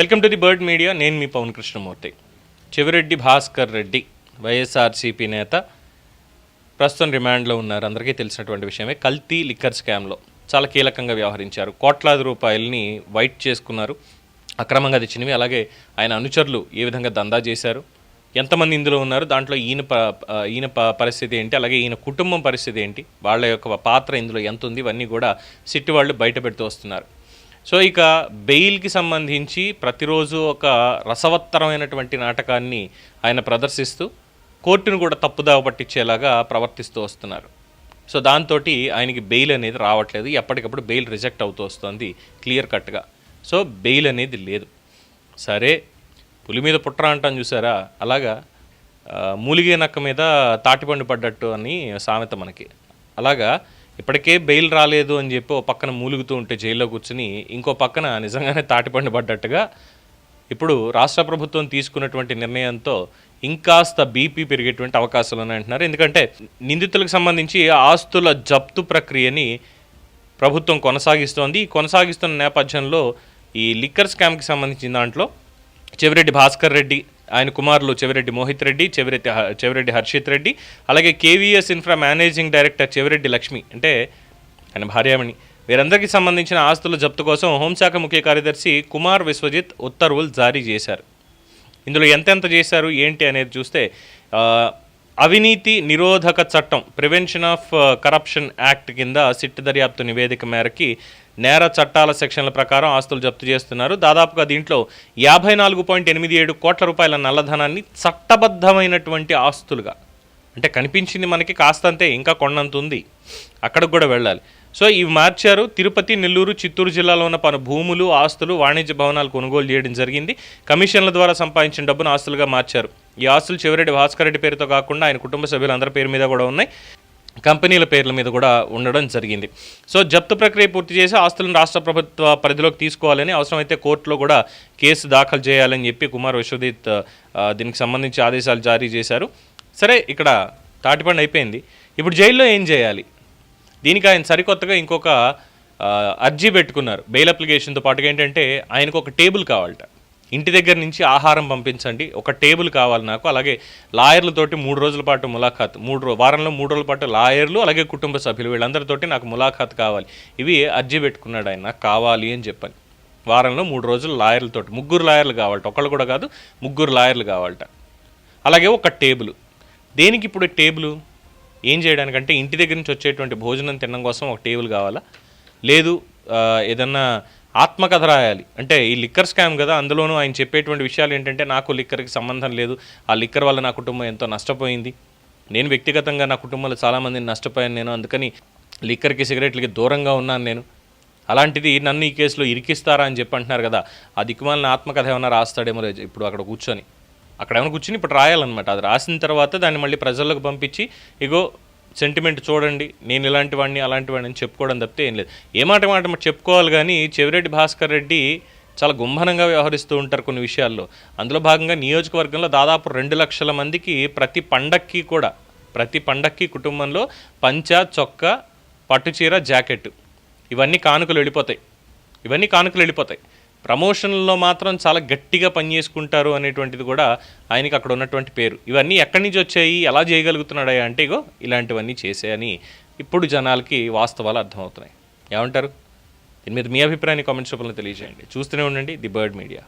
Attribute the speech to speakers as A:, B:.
A: Welcome to the bird media. నేను మీ పవన్ కృష్ణమూర్తి. చెవిరెడ్డి భాస్కర్ రెడ్డి వైఎస్ఆర్సీపీ నేత ప్రస్తుతం రిమాండ్లో ఉన్నారు. అందరికీ తెలిసినటువంటి విషయమే. కల్తీ లిక్కర్ స్కామ్లో చాలా కీలకంగా వ్యవహరించారు. కోట్లాది రూపాయలని వైట్ చేసుకున్నారు, అక్రమంగా తెచ్చినవి. అలాగే ఆయన అనుచరులు ఏ విధంగా దందా చేశారు, ఎంతమంది ఇందులో ఉన్నారు, దాంట్లో ఈయన పరిస్థితి ఏంటి, అలాగే ఈయన కుటుంబం పరిస్థితి ఏంటి, వాళ్ళ యొక్క పాత్ర ఇందులో ఎంత ఉంది, ఇవన్నీ కూడా సిట్టి వాళ్ళు బయట పెడుతూ వస్తున్నారు. సో ఇక బెయిల్కి సంబంధించి ప్రతిరోజు ఒక రసవత్తరమైనటువంటి నాటకాన్ని ఆయన ప్రదర్శిస్తూ కోర్టును కూడా తప్పుదావ పట్టించేలాగా ప్రవర్తిస్తూ వస్తున్నారు. సో దాంతో ఆయనకి బెయిల్ అనేది రావట్లేదు. ఎప్పటికప్పుడు బెయిల్ రిజెక్ట్ అవుతూ వస్తుంది క్లియర్ కట్గా. సో బెయిల్ అనేది లేదు. సరే, పులి మీద పుట్ర అంటాను చూసారా, అలాగా మూలిగే నక్క మీద తాటిపండు పడ్డట్టు అని సామెత మనకి. అలాగా ఇప్పటికే బెయిల్ రాలేదు అని చెప్పి ఓ పక్కన మూలుగుతూ ఉంటే జైల్లో కూర్చుని, ఇంకో పక్కన నిజంగానే తాటిపండు పడ్డట్టుగా ఇప్పుడు రాష్ట్ర ప్రభుత్వం తీసుకున్నటువంటి నిర్ణయంతో ఇంకాస్త బీపీ పెరిగేటువంటి అవకాశాలు ఉన్నాయంటున్నారు. ఎందుకంటే నిందితులకు సంబంధించి ఆస్తుల జప్తు ప్రక్రియని ప్రభుత్వం కొనసాగిస్తోంది. కొనసాగిస్తున్న నేపథ్యంలో ఈ లిక్కర్ స్కామ్కి సంబంధించిన దాంట్లో చెవిరెడ్డి భాస్కర్ రెడ్డి, ఆయన కుమారులు చెవిరెడ్డి మోహిత్ రెడ్డి, చెవిరెడ్డి హర్షిత్ రెడ్డి, అలాగే KVS infra managing director Chevireddy Lakshmi, అంటే ఆయన భార్యామణి, వీరందరికీ సంబంధించిన ఆస్తుల జప్తు కోసం హోంశాఖ ముఖ్య కార్యదర్శి కుమార్ విశ్వజిత్ ఉత్తర్వులు జారీ చేశారు. ఇందులో ఎంతెంత చేశారు ఏంటి అనేది చూస్తే, అవినీతి నిరోధక చట్టం, ప్రివెన్షన్ ఆఫ్ కరప్షన్ యాక్ట్ కింద సిట్ దర్యాప్తు నివేదిక మేరకి నేర చట్టాల సెక్షన్ల ప్రకారం ఆస్తులు జప్తు చేస్తున్నారు. దాదాపుగా దీంట్లో 54.87 కోట్ల రూపాయల నల్లధనాన్ని చట్టబద్ధమైనటువంటి ఆస్తులుగా, అంటే కనిపించింది మనకి కాస్తంతే, ఇంకా కొండంత ఉంది, అక్కడికి కూడా వెళ్ళాలి. సో ఇవి మార్చారు. తిరుపతి, నెల్లూరు, చిత్తూరు జిల్లాలో ఉన్న పలు భూములు, ఆస్తులు, వాణిజ్య భవనాలు కొనుగోలు చేయడం జరిగింది. కమిషన్ల ద్వారా సంపాదించిన డబ్బును ఆస్తులుగా మార్చారు. ఈ ఆస్తులు చెవిరెడ్డి భాస్కర్ రెడ్డి పేరుతో కాకుండా ఆయన కుటుంబ సభ్యులందరి పేరు మీద కూడా ఉన్నాయి, కంపెనీల పేర్ల మీద కూడా ఉండడం జరిగింది. సో జప్తు ప్రక్రియ పూర్తి చేసి ఆస్తులను రాష్ట్ర ప్రభుత్వ పరిధిలోకి తీసుకోవాలని, అవసరమైతే కోర్టులో కూడా కేసు దాఖలు చేయాలని చెప్పి కుమార్ విశ్వజిత్ దీనికి సంబంధించి ఆదేశాలు జారీ చేశారు. సరే, ఇక్కడ తాటిపండు అయిపోయింది. ఇప్పుడు జైల్లో ఏం చేయాలి? దీనికి ఆయన సరికొత్తగా ఇంకొక అర్జీ పెట్టుకున్నారు. బెయిల్ అప్లికేషన్తో పాటుగా ఏంటంటే ఆయనకు ఒక టేబుల్ కావాలట. ఇంటి దగ్గర నుంచి ఆహారం పంపించండి, ఒక టేబుల్ కావాలి నాకు, అలాగే లాయర్లతోటి 3 రోజుల పాటు ములాఖాత్, వారంలో 3 రోజుల పాటు లాయర్లు అలాగే కుటుంబ సభ్యులు వీళ్ళందరితోటి నాకు ములాఖాత్ కావాలి. ఇవి అర్జీ పెట్టుకున్నాడు ఆయన, నాకు కావాలి అని చెప్పని. వారంలో 3 రోజులు లాయర్లతోటి, 3 లాయర్లు కావాలట, ఒకళ్ళు కూడా కాదు, 3 లాయర్లు కావాలట. అలాగే ఒక టేబుల్. దేనికి ఇప్పుడు టేబుల్? ఏం చేయడానికంటే ఇంటి దగ్గర నుంచి వచ్చేటువంటి భోజనం తినడం కోసం ఒక టేబుల్ కావాలా? లేదు ఏదన్నా ఆత్మకథ రాయాలి అంటే, ఈ లిక్కర్ స్కామ్ కదా, అందులోనూ ఆయన చెప్పేటువంటి విషయాలు ఏంటంటే, నాకు లిక్కర్కి సంబంధం లేదు, ఆ లిక్కర్ వల్ల నా కుటుంబం ఎంతో నష్టపోయింది, నేను వ్యక్తిగతంగా నా కుటుంబంలో చాలామందిని నష్టపోయాను, నేను అందుకని లిక్కర్కి సిగరెట్లకి దూరంగా ఉన్నాను నేను, అలాంటిది నన్ను ఈ కేసులో ఇరికిస్తారా అని చెప్పి అంటున్నారు కదా. ఆ దిక్కుమాలిన ఆత్మకథ ఏమైనా రాస్తాడేమో ఇప్పుడు అక్కడ కూర్చొని, అక్కడ ఏమైనా కూర్చొని ఇప్పుడు రాయాలన్నమాట. అది రాసిన తర్వాత దాన్ని మళ్ళీ ప్రజలకు పంపించి, ఇగో సెంటిమెంట్ చూడండి, నేను ఇలాంటి వాడిని అలాంటి వాడిని అని చెప్పుకోవడం తప్పితే ఏం లేదు. మాట చెప్పుకోవాలి. కానీ చెవిరెడ్డి భాస్కర్ రెడ్డి చాలా గుంభనంగా వ్యవహరిస్తూ ఉంటారు కొన్ని విషయాల్లో. అందులో భాగంగా నియోజకవర్గంలో దాదాపు 2 లక్షల మందికి ప్రతి పండక్కి కుటుంబంలో పంచ, చొక్కా, పట్టుచీర, జాకెట్, ఇవన్నీ కానుకలు వెళ్ళిపోతాయి. ప్రమోషన్లో మాత్రం చాలా గట్టిగా పనిచేసుకుంటారు అనేటువంటిది కూడా ఆయనకి అక్కడ ఉన్నటువంటి పేరు. ఇవన్నీ ఎక్కడి నుంచి వచ్చాయి, ఎలా చేయగలుగుతున్నాడా అంటే, ఇగో ఇలాంటివన్నీ చేసాయని ఇప్పుడు జనాలకి వాస్తవాలు అర్థమవుతున్నాయి. ఏమంటారు? దీని మీద మీ అభిప్రాయాన్ని కామెంట్స్ రూపంలో తెలియజేయండి. చూస్తూనే ఉండండి ది బర్డ్ మీడియా.